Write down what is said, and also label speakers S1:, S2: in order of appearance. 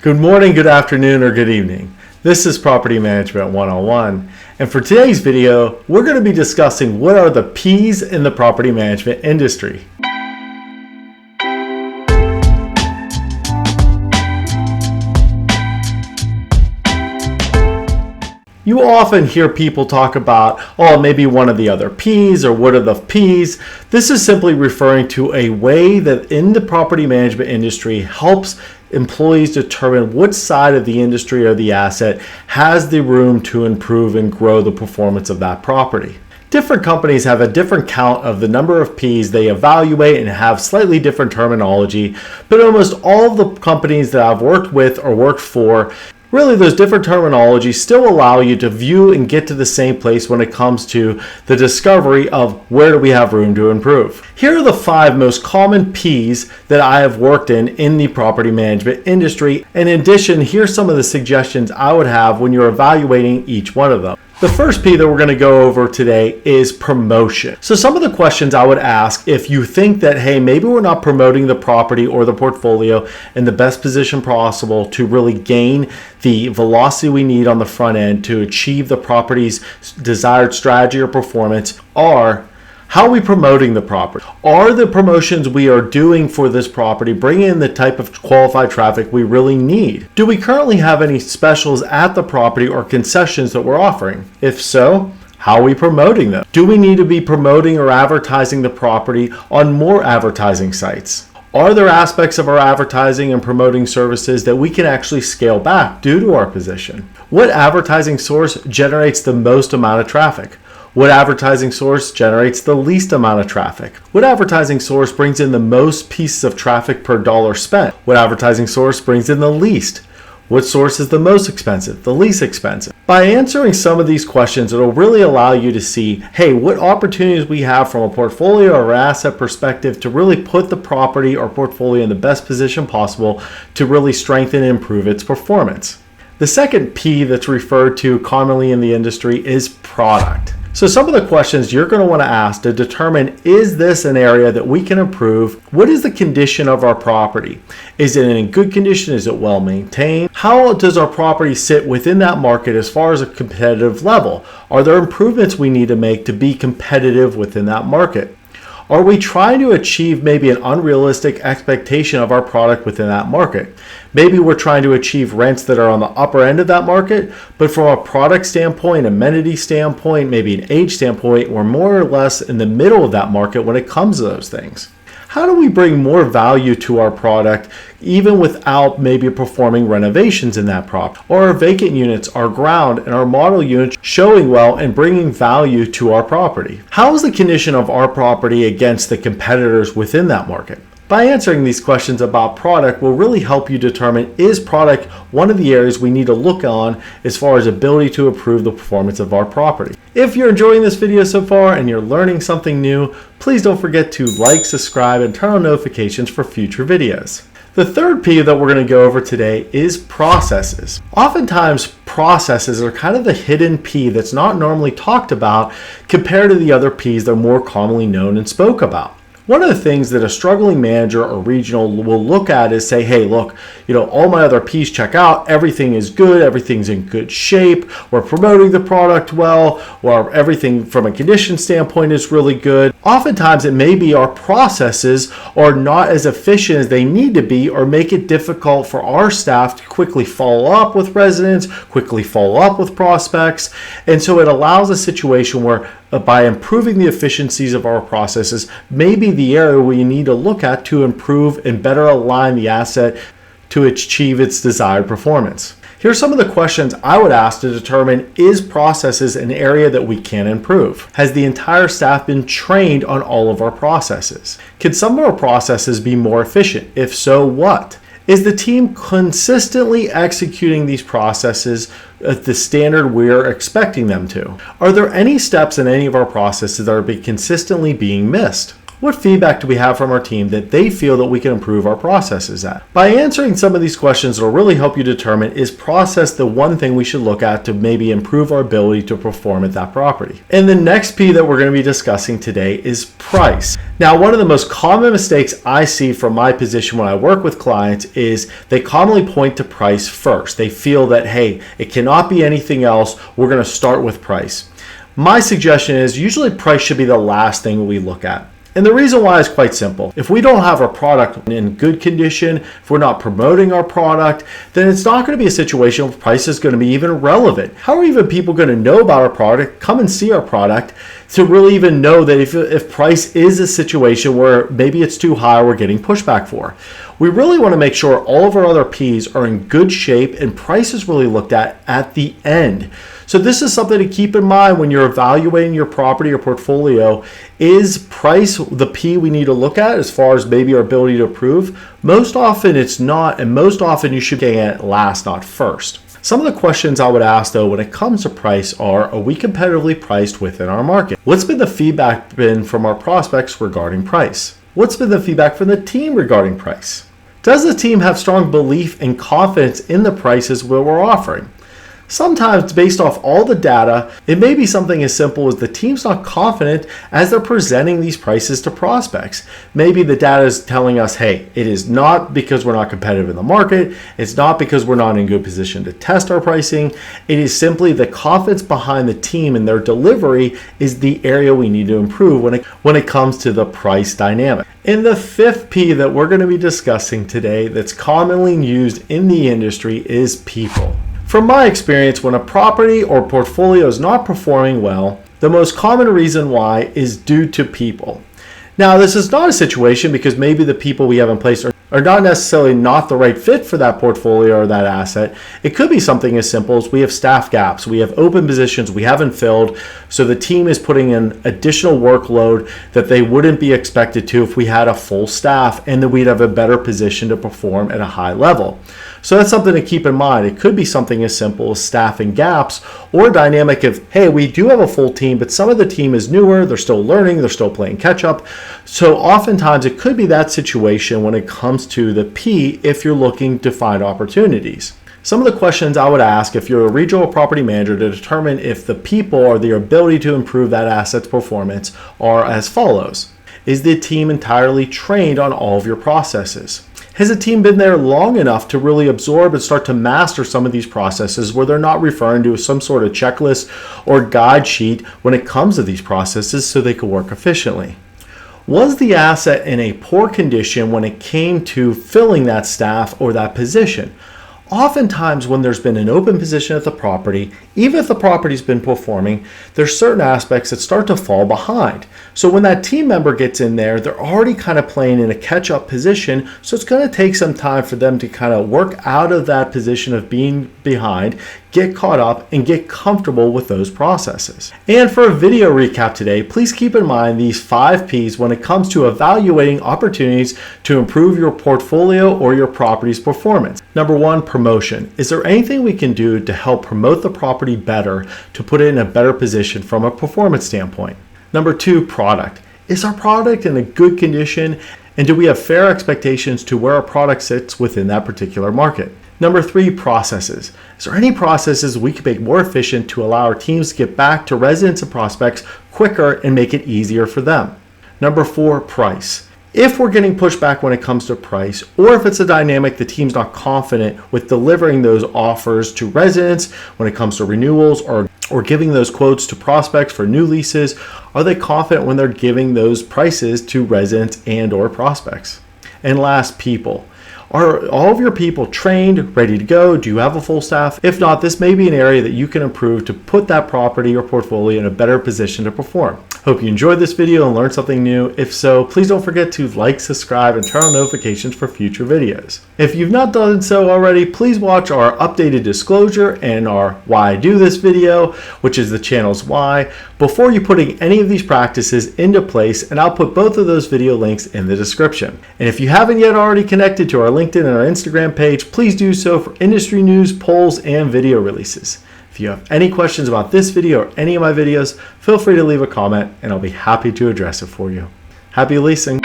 S1: Good morning, good afternoon, or good evening. This is Property Management 101, and for today's video, we're going to be discussing what are the P's in the property management industry. You often hear people talk about, maybe one of the other P's, or what are the P's? This is simply referring to a way that in the property management industry helps employees determine which side of the industry or the asset has the room to improve and grow the performance of that property. Different companies have a different count of the number of P's they evaluate and have slightly different terminology, but almost all of the companies that I've worked with or worked for, really, those different terminologies still allow you to view and get to the same place when it comes to the discovery of where do we have room to improve. Here are the 5 most common P's that I have worked in the property management industry. And in addition, here's some of the suggestions I would have when you're evaluating each one of them. The first P that we're going to go over today is promotion. So some of the questions I would ask if you think that, hey, maybe we're not promoting the property or the portfolio in the best position possible to really gain the velocity we need on the front end to achieve the property's desired strategy or performance are: how are we promoting the property? Are the promotions we are doing for this property bringing in the type of qualified traffic we really need? Do we currently have any specials at the property or concessions that we're offering? If so, how are we promoting them? Do we need to be promoting or advertising the property on more advertising sites? Are there aspects of our advertising and promoting services that we can actually scale back due to our position? What advertising source generates the most amount of traffic? What advertising source generates the least amount of traffic? What advertising source brings in the most pieces of traffic per dollar spent? What advertising source brings in the least? What source is the most expensive, the least expensive? By answering some of these questions, it'll really allow you to see, hey, what opportunities we have from a portfolio or asset perspective to really put the property or portfolio in the best position possible to really strengthen and improve its performance. The second P that's referred to commonly in the industry is product. So some of the questions you're going to want to ask to determine, is this an area that we can improve? What is the condition of our property? Is it in good condition? Is it well maintained? How does our property sit within that market as far as a competitive level? Are there improvements we need to make to be competitive within that market? Are we trying to achieve maybe an unrealistic expectation of our product within that market? Maybe we're trying to achieve rents that are on the upper end of that market, but from a product standpoint, amenity standpoint, maybe an age standpoint, we're more or less in the middle of that market when it comes to those things. How do we bring more value to our product even without maybe performing renovations in that property? Or our vacant units, our ground, and our model units showing well and bringing value to our property? How is the condition of our property against the competitors within that market? By answering these questions about product will really help you determine, is product one of the areas we need to look on as far as ability to improve the performance of our property. If you're enjoying this video so far and you're learning something new, please don't forget to like, subscribe, and turn on notifications for future videos. The third P that we're going to go over today is processes. Oftentimes, processes are kind of the hidden P that's not normally talked about compared to the other P's that are more commonly known and spoke about. One of the things that a struggling manager or regional will look at is say, hey, look, all my other P's check out, everything is good, everything's in good shape, we're promoting the product well, or everything from a condition standpoint is really good. Oftentimes it may be our processes are not as efficient as they need to be, or make it difficult for our staff to quickly follow up with residents, quickly follow up with prospects. And so it allows a situation where by improving the efficiencies of our processes, maybe the area we need to look at to improve and better align the asset to achieve its desired performance. Here's some of the questions I would ask to determine, is processes an area that we can improve? Has the entire staff been trained on all of our processes? Can some of our processes be more efficient? If so, what? Is the team consistently executing these processes at the standard we're expecting them to? Are there any steps in any of our processes that are consistently being missed? What feedback do we have from our team that they feel that we can improve our processes at? By answering some of these questions, it'll really help you determine, is process the one thing we should look at to maybe improve our ability to perform at that property? And the next P that we're going to be discussing today is price. Now, one of the most common mistakes I see from my position when I work with clients is they commonly point to price first. They feel that, hey, it cannot be anything else. We're going to start with price. My suggestion is usually price should be the last thing we look at. And the reason why is quite simple. If we don't have our product in good condition, if we're not promoting our product, then it's not going to be a situation where price is going to be even relevant. How are even people going to know about our product, come and see our product, to really even know that if price is a situation where maybe it's too high, we're getting pushback for? We really want to make sure all of our other P's are in good shape and price is really looked at the end. So this is something to keep in mind when you're evaluating your property or portfolio. Is price the P we need to look at as far as maybe our ability to approve? Most often it's not, and most often you should get it last, not first. Some of the questions I would ask though when it comes to price are we competitively priced within our market? What's been the feedback from our prospects regarding price? What's been the feedback from the team regarding price? Does the team have strong belief and confidence in the prices that we're offering? Sometimes based off all the data, it may be something as simple as the team's not confident as they're presenting these prices to prospects. Maybe the data is telling us, hey, it is not because we're not competitive in the market. It's not because we're not in good position to test our pricing. It is simply the confidence behind the team and their delivery is the area we need to improve when it comes to the price dynamic. And the fifth P that we're going to be discussing today that's commonly used in the industry is people. From my experience, when a property or portfolio is not performing well, the most common reason why is due to people. Now, this is not a situation because maybe the people we have in place are not necessarily not the right fit for that portfolio or that asset. It could be something as simple as we have staff gaps, we have open positions we haven't filled, so the team is putting in additional workload that they wouldn't be expected to if we had a full staff, and that we'd have a better position to perform at a high level. So that's something to keep in mind. It could be something as simple as staffing gaps, or a dynamic of, hey, we do have a full team, but some of the team is newer, they're still learning, they're still playing catch up. So oftentimes it could be that situation when it comes to the P if you're looking to find opportunities. Some of the questions I would ask if you're a regional property manager to determine if the people or their ability to improve that asset's performance are as follows. Is the team entirely trained on all of your processes? Has the team been there long enough to really absorb and start to master some of these processes where they're not referring to some sort of checklist or guide sheet when it comes to these processes so they could work efficiently? Was the asset in a poor condition when it came to filling that staff or that position? Oftentimes when there's been an open position at the property, even if the property's been performing, there's certain aspects that start to fall behind. So when that team member gets in there, they're already kind of playing in a catch-up position, so it's going to take some time for them to kind of work out of that position of being behind, get caught up, and get comfortable with those processes. And for a video recap today, please keep in mind these 5 P's when it comes to evaluating opportunities to improve your portfolio or your property's performance. Number 1, promotion. Is there anything we can do to help promote the property better to put it in a better position from a performance standpoint? Number 2, product. Is our product in a good condition, and do we have fair expectations to where our product sits within that particular market? Number 3, processes. Is there any processes we can make more efficient to allow our teams to get back to residents and prospects quicker and make it easier for them? Number 4, price. If we're getting pushback when it comes to price, or if it's a dynamic the team's not confident with delivering those offers to residents when it comes to renewals or giving those quotes to prospects for new leases, are they confident when they're giving those prices to residents and or prospects? And last, people. Are all of your people trained, ready to go? Do you have a full staff? If not, this may be an area that you can improve to put that property or portfolio in a better position to perform. Hope you enjoyed this video and learned something new. If so, please don't forget to like, subscribe, and turn on notifications for future videos. If you've not done so already, please watch our updated disclosure and our Why I Do This video, which is the channel's why, before you putting any of these practices into place, and I'll put both of those video links in the description. And if you haven't yet already connected to our LinkedIn and our Instagram page, please do so for industry news, polls, and video releases. If you have any questions about this video or any of my videos, feel free to leave a comment and I'll be happy to address it for you. Happy leasing.